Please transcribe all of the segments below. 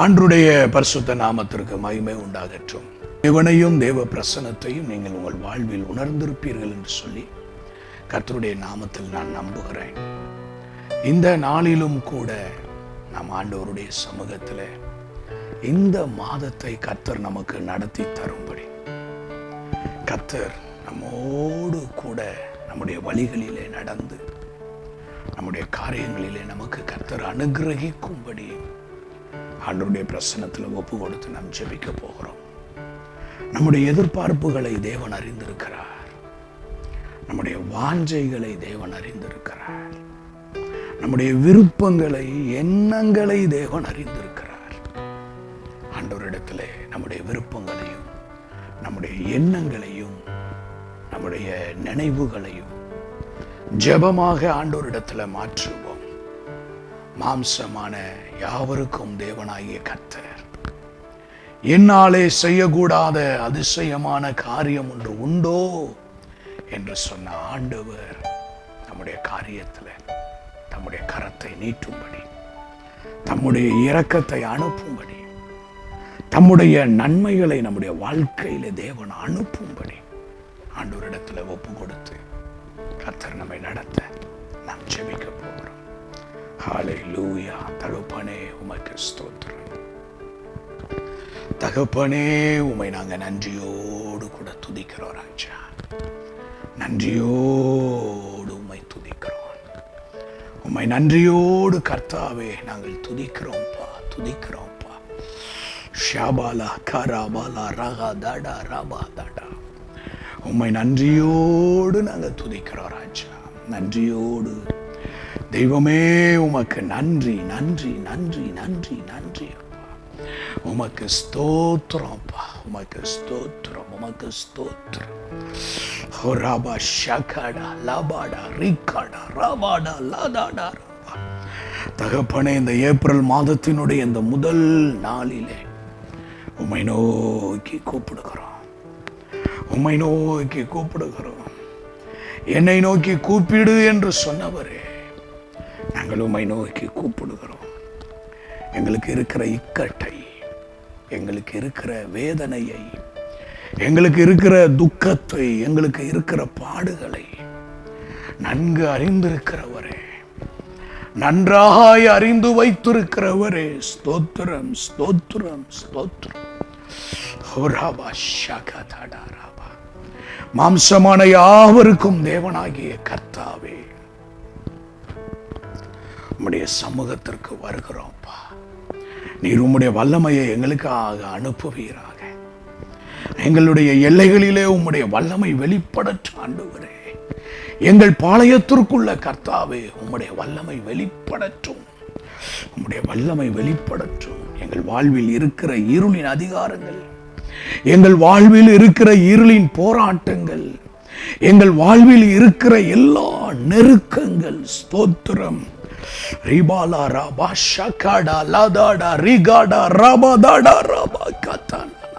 ஆண்டவருடைய பரிசுத்த நாமத்திற்கு மகிமை உண்டாகட்டும். தேவனையும் தேவ பிரசன்னத்தையும் நீங்கள் உங்கள் வாழ்வில் உணர்ந்திருப்பீர்கள் என்று சொல்லி கர்த்தருடைய நாமத்தில் நான் நம்புகிறேன். இந்த நாளிலும் கூட நம் ஆண்டவருடைய சமூகத்தில் இந்த மாதத்தை கர்த்தர் நமக்கு நடத்தி தரும்படி கர்த்தர் நம்மோடு கூட நம்முடைய வழிகளிலே நடந்து நம்முடைய காரியங்களிலே நமக்கு கர்த்தர் அனுகிரகிக்கும்படி ஆண்டவருடைய பிரசன்னத்தில் ஒப்பு கொடுத்து நாம் ஜெபிக்க போகிறோம். நம்முடைய எதிர்பார்ப்புகளை தேவன் அறிந்திருக்கிறார். நம்முடைய வாஞ்சைகளை தேவன் அறிந்திருக்கிறார். நம்முடைய விருப்பங்களை, எண்ணங்களை தேவன் அறிந்திருக்கிறார். ஆண்டவரிடத்திலே நம்முடைய விருப்பங்களையும் நம்முடைய எண்ணங்களையும் நம்முடைய நினைவுகளையும் ஜெபமாக ஆண்டவரிடத்தில் மாற்றுவோம். மாம்சமான யாவருக்கும் தேவனாகிய கர்த்தர் என்னாலே செய்யக்கூடாத அதிசயமான காரியம் ஒன்று உண்டோ என்று சொன்ன ஆண்டவர் நம்முடைய காரியத்தில் தம்முடைய கரத்தை நீட்டும்படி, தம்முடைய இரக்கத்தை அனுப்பும்படி, தம்முடைய நன்மைகளை நம்முடைய வாழ்க்கையில தேவன் அனுப்பும்படி ஆண்டவரிடத்தில் ஒப்பு கொடுத்து கர்த்தர் நம்மை நடத்த நாம் ஜெபிக்க போகிறோம். ஹல்லேலூயா. தகப்பனே உமக்கு ஸ்தோத்திரம். தகப்பனே உம்மை நாங்கள் நன்றியோடு கூட துதிக்கிறோம் ராஜா. நன்றியோடு உம்மை துதிக்கிறோம். உம்மை நன்றியோடு கர்த்தாவே நாங்கள் துதிக்கிறோம்ப்பா, துதிக்கிறோம்ப்பா. ஷாபாலா கராபாலா ரகா தடா ரபா தடா. உம்மை நன்றியோடு நாங்கள் துதிக்கிறோம் ராஜா. நன்றியோடு தெய்வமே உமக்கு நன்றி, நன்றி, நன்றி, நன்றி, நன்றி அப்பா. உமக்கு ஸ்தோத்திரம்ப்பா, உமக்கு ஸ்தோத்திரம், உமக்கு ஸ்தோத்திரம். ஹோராபா ஷகடா லபாடா ரிகாடா ரபாடா லதாடா ரபா. தகப்பனே, இந்த ஏப்ரல் மாதத்தினுடைய இந்த முதல் நாளிலே உம்மை நோக்கி கூப்பிடுகிறோம். உம்மை நோக்கி கூப்பிடுகிறோம். என்னை நோக்கி கூப்பிடு என்று சொன்னவரே, நாங்கள் உம்மை நோக்கி கூப்பிடுகிறோம். எங்களுக்கு இருக்கிற இக்கட்டை, எங்களுக்கு இருக்கிற வேதனையை, எங்களுக்கு இருக்கிற துக்கத்தை, எங்களுக்கு இருக்கிற பாடுகளை நன்கு அறிந்திருக்கிறவரே, நன்றாய் அறிந்து வைத்திருக்கிறவரே, ஸ்தோத்திரம், ஸ்தோத்திரம், ஸ்தோத்திரம். மாம்சமான யாவருக்கும் தேவனாகிய கர்த்தாவே, உம்முடைய சமூகத்திற்கு வருகிறோம்ப்பா. நீர் உம்முடைய வல்லமையை எங்களுக்காக அனுப்புவீராக. எங்களுடைய எல்லைகளிலே உம்முடைய வல்லமை வெளிப்படட்டும் ஆண்டவரே. எங்கள் பாளையத்திற்குள்ள கர்த்தாவே உம்முடைய வல்லமை வெளிப்படட்டும். உம்முடைய வல்லமை வெளிப்படட்டும். எங்கள் வாழ்வில் இருக்கிற இருளின் அதிகாரங்கள், எங்கள் வாழ்வில் இருக்கிற இருளின் போராட்டங்கள், எங்கள் வாழ்வில் இருக்கிற எல்லா நெருக்கங்கள், ஸ்தோத்திரம். ரிபாலா ராபா ஷகாடா லதாடா ரிகாடா ரபாதாடா ரபா கதானா.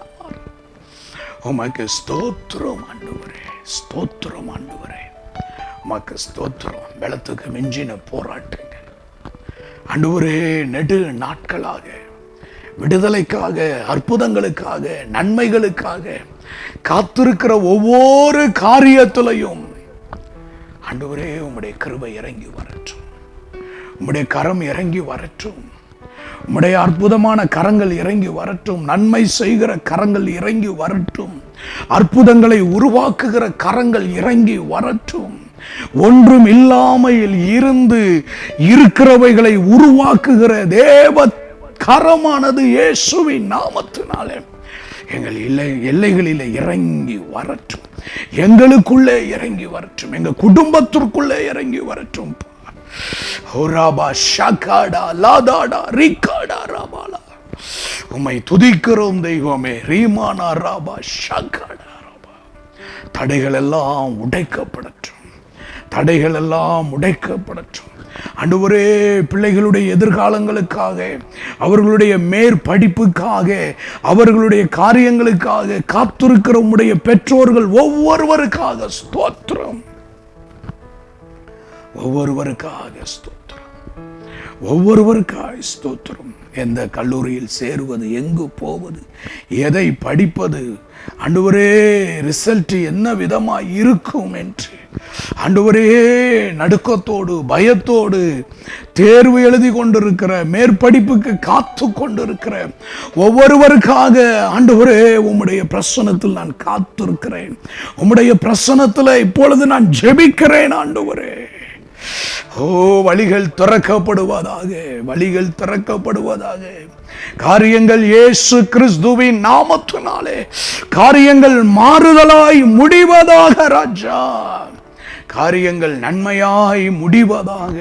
உமக்கு ஸ்தோத்திரம் ஆண்டவரே, ஸ்தோத்திரம் ஆண்டவரே, உமக்கு ஸ்தோத்திரம். பலத்துக்கு மிஞ்சின போராட்டங்கள் ஆண்டவரே, நெடு நாட்களாக விடுதலைக்காக, அற்புதங்களுக்காக, நன்மைகளுக்காக காத்திருக்கிற ஒவ்வொரு காரியத்திலையும் ஆண்டவரே உம்முடைய கிருபை இறங்கி வரட்டும். உம்முடைய கரம் இறங்கி வரட்டும். உம்முடைய அற்புதமான கரங்கள் இறங்கி வரட்டும். நன்மை செய்கிற கரங்கள் இறங்கி வரட்டும். அற்புதங்களை உருவாக்குகிற கரங்கள் இறங்கி வரட்டும். ஒன்றும் இல்லாமையில் இருந்து இருக்கிறவைகளை உருவாக்குகிற தேவ கரமானது இயேசுவின் நாமத்தினாலே எங்கள் எல்லைகளிலே இறங்கி வரட்டும். எங்களுக்குள்ளே இறங்கி வரட்டும். எங்கள் குடும்பத்திற்குள்ளே இறங்கி வரட்டும். உம்மை துதிக்கிறோம் தெய்வமே. ரீமானா ராபா ஷகாடா ராபா. தடைகள் எல்லாம் உடைக்கப்படட்டும். தடைகள் எல்லாம் உடைக்கப்படட்டும். ஆண்டவரே, பிள்ளைகளுடைய எதிர்காலங்களுக்காக, அவர்களுடைய மேற்படிப்புக்காக, அவர்களுடைய காரியங்களுக்காக காத்திருக்கிற உம்முடைய பெற்றோர்கள் ஒவ்வொருவருக்காக ஸ்தோத்திரம். ஒவ்வொருவருக்காக ஸ்தோத்திரம். ஒவ்வொருவருக்காய் ஸ்தோத்திரம். எந்த கல்லூரியில் சேருவது, எங்கு போவது, எதை படிப்பது, ஆண்டவரே ரிசல்ட் என்ன விதமாய் இருக்கும் என்று ஆண்டவரே நடுக்கத்தோடு பயத்தோடு தேர்வு எழுதி கொண்டிருக்கிற, மேற்படிப்புக்கு காத்து கொண்டிருக்கிற ஒவ்வொருவருக்காக ஆண்டவரே உம்முடைய பிரசன்னத்தில் நான் காத்திருக்கிறேன். உம்முடைய பிரசன்னத்தில் இப்பொழுது நான் ஜெபிக்கிறேன் ஆண்டவரே. ஓ, வழிகள் திறக்கப்படுவதாக, வழிகள் திறக்கப்படுவதாக. காரியங்கள் இயேசு கிறிஸ்துவின் நாமத்தினாலே காரியங்கள் மாறுதலாய் முடிவதாக ராஜா. காரியங்கள் நன்மையாய் முடிவதாக.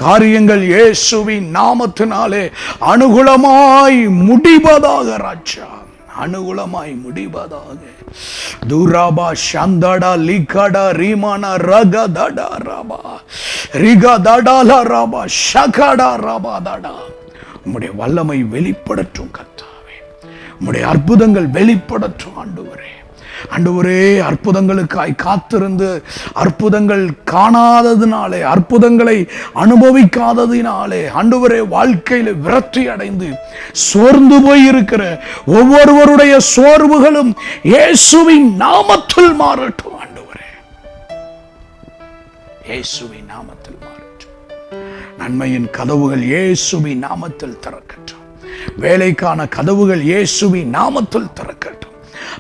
காரியங்கள் இயேசுவின் நாமத்தினாலே அனுகூலமாய் முடிவதாக ராஜா, அனுகூலமாய் முடிவதாக. துராபா சந்தடா லிகடா ரீமானா ரகதடா ரபா ரிகதடா ரபா ஷகடா ரபாதடா. உம்முடைய வல்லமை வெளிப்படட்டும் கர்த்தாவே. உம்முடைய அற்புதங்கள் வெளிப்படட்டும் ஆண்டவரே. ஆண்டவரே, அற்புதங்களுக்காய் காத்திருந்து அற்புதங்கள் காணாததினாலே, அற்புதங்களை அனுபவிக்காததினாலே ஆண்டவரே வாழ்க்கையில விரக்தி அடைந்து சோர்ந்து போயிருக்கிற ஒவ்வொருவருடைய சோர்வுகளும் இயேசுவின் நாமத்தில் மாறட்டும் ஆண்டவரே. இயேசுவின் நாமத்தில் மாறட்டும். நன்மையின் கதவுகள் இயேசுவின் நாமத்தில் திறக்கட்டும். வேலைக்கான கதவுகள் இயேசுவின் நாமத்தில் திறக்கட்டும்.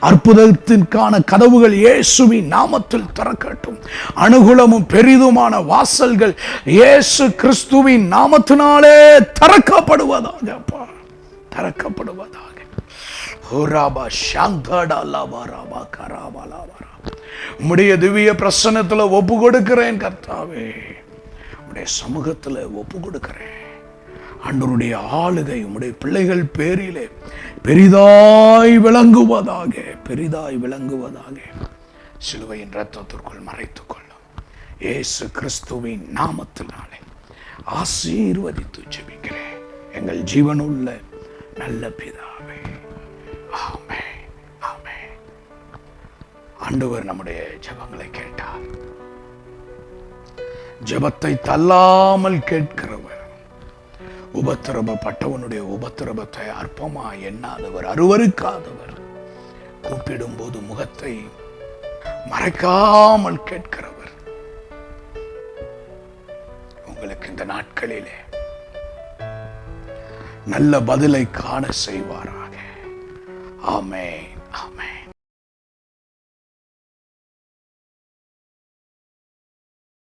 அற்புதத்திற்கான கதவுகள் இயேசுவின் நாமத்தில் திறக்கட்டும். அனுகூலமும் பெரிதுமான வாசல்கள் இயேசு கிறிஸ்துவின் நாமத்தினாலே திறக்கப்படுவதாக அப்பா, திறக்கப்படுவதாக. உம்முடைய திவ்ய பிரசன்னத்துல ஒப்பு கொடுக்கிறேன் கர்த்தாவே. உம்முடைய சமூகத்துல ஒப்பு கொடுக்கிறேன். ஆண்டவருடைய ஆளுகை உம்முடைய பிள்ளைகள் பேரிலே பெரிதாய் விளங்குவதாக, பெரிதாய் விளங்குவதாக. சிலுவையின் இரத்தத்திற்குள் மறைத்துக் கொள்ளும் இயேசு கிறிஸ்துவின் நாமத்தினாலே ஆசீர்வதித்து ஜெபிக்கிறேன் எங்கள் ஜீவனுள்ள நல்ல பிதாவே. ஆமென், ஆமென். ஆண்டவர் நம்முடைய ஜெபங்களை கேட்டார். ஜெபத்தை தள்ளாமல் கேட்கிறவர், உபத்திரவப்பட்டவனுடைய உபத்திரவத்தை அற்பமா எண்ணாதவர், அருவருக்காதவர், கூப்பிடும் போது முகத்தை மறைக்காமல் கேட்கிறவர். உங்களுக்கு இந்த நாட்களிலே நல்ல பதிலை காண செய்வாராக. ஆமென்.